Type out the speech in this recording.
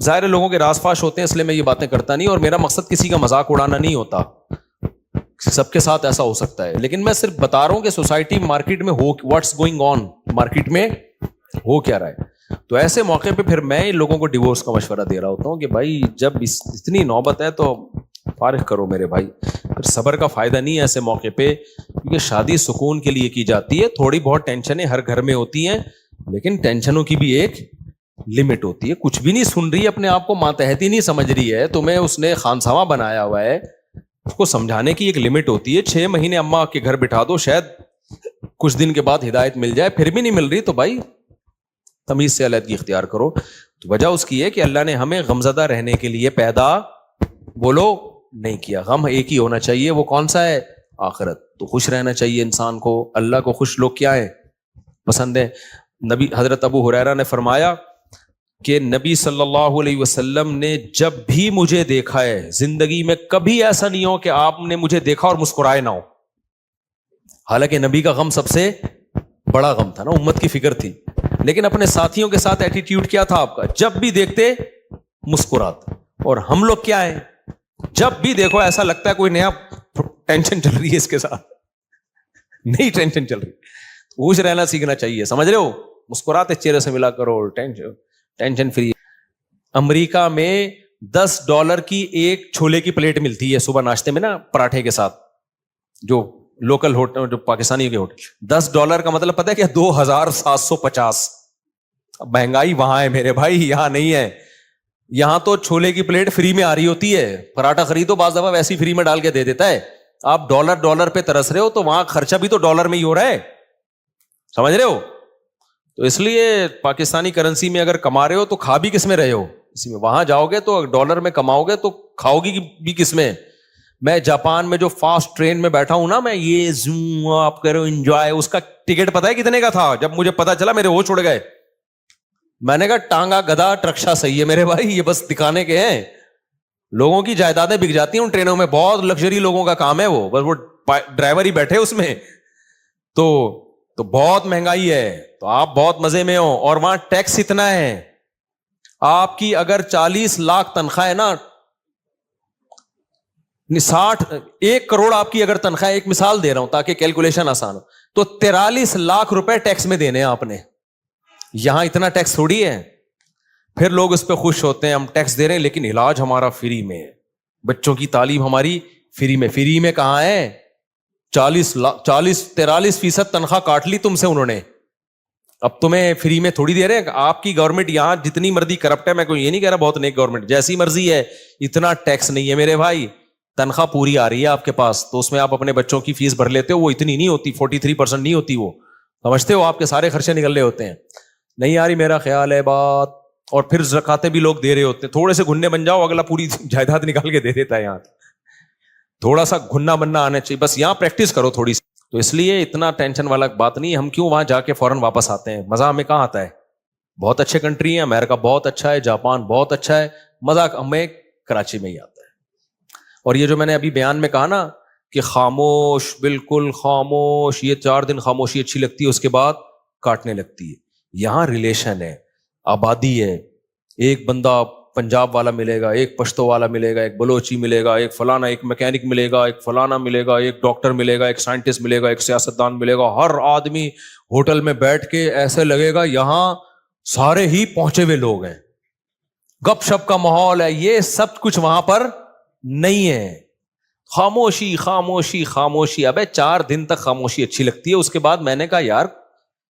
ظاہر لوگوں کے راز فاش ہوتے ہیں اس لیے میں یہ باتیں کرتا نہیں, اور میرا مقصد کسی کا مذاق اڑانا نہیں ہوتا, سب کے ساتھ ایسا ہو سکتا ہے, لیکن میں صرف بتا رہا ہوں کہ سوسائٹی مارکیٹ میں ہو واٹس گوئنگ آن, مارکیٹ میں ہو کیا رہا ہے. تو ایسے موقع پہ پھر میں ان لوگوں کو ڈیورس کا مشورہ دے رہا ہوتا ہوں کہ بھائی جب اتنی نوبت ہے تو فارغ کرو میرے بھائی. پھر صبر کا فائدہ نہیں ہے ایسے موقع پہ, کیونکہ شادی سکون کے لیے کی جاتی ہے. تھوڑی بہت ٹینشنیں ہر گھر میں ہوتی ہیں, لیکن ٹینشنوں کی بھی ایک لمٹ ہوتی ہے. کچھ بھی نہیں سن رہی, اپنے آپ کو ماتحتی نہیں سمجھ رہی ہے, تمہیں اس نے خانسامہ بنایا ہوا ہے, اس کو سمجھانے کی ایک لمٹ ہوتی ہے. 6 مہینے اماں کے گھر بٹھا دو, شاید کچھ دن کے بعد ہدایت مل جائے, پھر بھی نہیں مل رہی تو بھائی تمیز سے علیحدگی اختیار کرو. تو وجہ اس کی ہے کہ اللہ نے ہمیں غمزدہ رہنے کے لیے پیدا بولو نہیں کیا. غم ایک ہی ہونا چاہیے, وہ کون سا ہے؟ آخرت. تو خوش رہنا چاہیے انسان کو. اللہ کو خوش لوگ کیا ہے؟ پسند ہے. نبی حضرت ابو ہریرہ نے فرمایا کہ نبی صلی اللہ علیہ وسلم نے جب بھی مجھے دیکھا ہے زندگی میں, کبھی ایسا نہیں ہو کہ آپ نے مجھے دیکھا اور مسکرائے نہ ہو. حالانکہ نبی کا غم سب سے بڑا غم تھا نا, امت کی فکر تھی, لیکن اپنے ساتھیوں کے ساتھ ایٹیٹیوڈ کیا تھا آپ کا؟ جب بھی دیکھتے مسکراتے. اور ہم لوگ کیا ہے, جب بھی دیکھو ایسا لگتا ہے کوئی نیا ٹینشن چل رہی ہے اس کے ساتھ, نئی ٹینشن چل رہی. خوش رہنا سیکھنا چاہیے, سمجھ رہے ہو؟ مسکراتے چہرے سے ملا کرو, ٹینشن فری. امریکہ میں $10 کی ایک چھولے کی پلیٹ ملتی ہے صبح ناشتے میں نا, پراٹھے کے ساتھ, جو لوکل ہوٹل, جو پاکستانی کے ہوٹل. $10 کا مطلب پتہ ہے کیا؟ 2750. مہنگائی وہاں ہے میرے بھائی, یہاں نہیں ہے. یہاں تو چھولے کی پلیٹ فری میں آ رہی ہوتی ہے, پراٹھا خریدو بعض دفعہ ویسی فری میں ڈال کے دے دیتا ہے. آپ ڈالر پہ ترس رہے ہو, تو وہاں خرچہ بھی تو ڈالر میں ہی ہو رہا ہے, سمجھ رہے ہو؟ تو اس لیے پاکستانی کرنسی میں اگر کما رہے ہو تو کھا بھی کس میں رہے ہو اسی میں. وہاں جاؤ گے تو ڈالر میں کماؤ گے تو کھاؤ گی بھی کس میں. میں جاپان میں جو فاسٹ ٹرین میں بیٹھا ہوں نا, میں یہ زوم آپ کرو انجوائے, اس کا ٹکٹ پتہ ہے کتنے کا تھا؟ جب مجھے پتا چلا میرے وہ چھوڑ گئے. میں نے کہا ٹانگا گدھا ٹرکشا صحیح ہے میرے بھائی, یہ بس دکھانے کے ہیں. لوگوں کی جائیدادیں بک جاتی ہیں ان ٹرینوں میں, بہت لگژری لوگوں کا کام ہے وہ, بس وہ ڈرائیور ہی بیٹھے اس میں. تو بہت مہنگائی ہے, تو آپ بہت مزے میں ہو. اور وہاں ٹیکس اتنا ہے, آپ کی اگر 40 لاکھ تنخواہ ہے نا, 1 کروڑ آپ کی اگر تنخواہ, ایک مثال دے رہا ہوں تاکہ کیلکولیشن آسان ہو, تو 43 لاکھ روپے ٹیکس میں دینے ہیں آپ نے. یہاں اتنا ٹیکس تھوڑی ہے. پھر لوگ اس پہ خوش ہوتے ہیں, ہم ٹیکس دے رہے ہیں لیکن علاج ہمارا فری میں ہے, بچوں کی تعلیم ہماری فری میں. فری میں کہاں ہے؟ 43% تنخواہ کاٹ لی تم سے انہوں نے, اب تمہیں فری میں تھوڑی دے رہے ہیں. آپ کی گورنمنٹ یہاں جتنی مرضی کرپٹ ہے, میں کوئی یہ نہیں کہہ رہا بہت نیک گورنمنٹ, جیسی مرضی ہے, اتنا ٹیکس نہیں ہے میرے بھائی. تنخواہ پوری آ رہی ہے آپ کے پاس, تو اس میں آپ اپنے بچوں کی فیس بھر لیتے ہو, وہ اتنی نہیں ہوتی, 43% نہیں ہوتی, وہ سمجھتے ہو, آپ کے سارے خرچے نکل رہے ہوتے ہیں. نہیں آ رہی میرا خیال ہے بات. اور پھر زکاتیں بھی لوگ دے رہے ہوتے ہیں, تھوڑے سے گھننے بن جاؤ, اگلا پوری جائیداد نکال کے دے دیتا ہے. یہاں تھوڑا سا گھننا بننا آنا چاہیے, بس یہاں پریکٹس کرو تھوڑی سی. تو اس لیے اتنا ٹینشن والا بات نہیں. ہم کیوں وہاں جا کے فوراً واپس آتے ہیں؟ مزہ ہمیں کہاں آتا ہے؟ بہت اچھے کنٹری ہیں, امریکہ بہت اچھا ہے, جاپان بہت اچھا ہے, مزہ ہمیں کراچی میں ہی آتا ہے. اور یہ جو میں نے ابھی بیان میں کہا نا کہ خاموش, بالکل خاموش, یہ 4 دن خاموشی اچھی لگتی ہے, اس کے بعد کاٹنے لگتی ہے. یہاں ریلیشن ہے, آبادی ہے, ایک بندہ پنجاب والا ملے گا, ایک پشتو والا ملے گا, ایک بلوچی ملے گا, ایک فلانا, ایک میکینک ملے گا, ایک فلانا ملے گا, ایک ڈاکٹر ملے گا, ایک سائنٹسٹ ملے گا, ایک سیاستدان ملے گا. ہر آدمی ہوٹل میں بیٹھ کے ایسے لگے گا یہاں سارے ہی پہنچے ہوئے لوگ ہیں, گپ شپ کا ماحول ہے. یہ سب کچھ وہاں پر نہیں ہے. خاموشی خاموشی خاموشی. ابے 4 دن تک خاموشی اچھی لگتی ہے, اس کے بعد میں نے کہا یار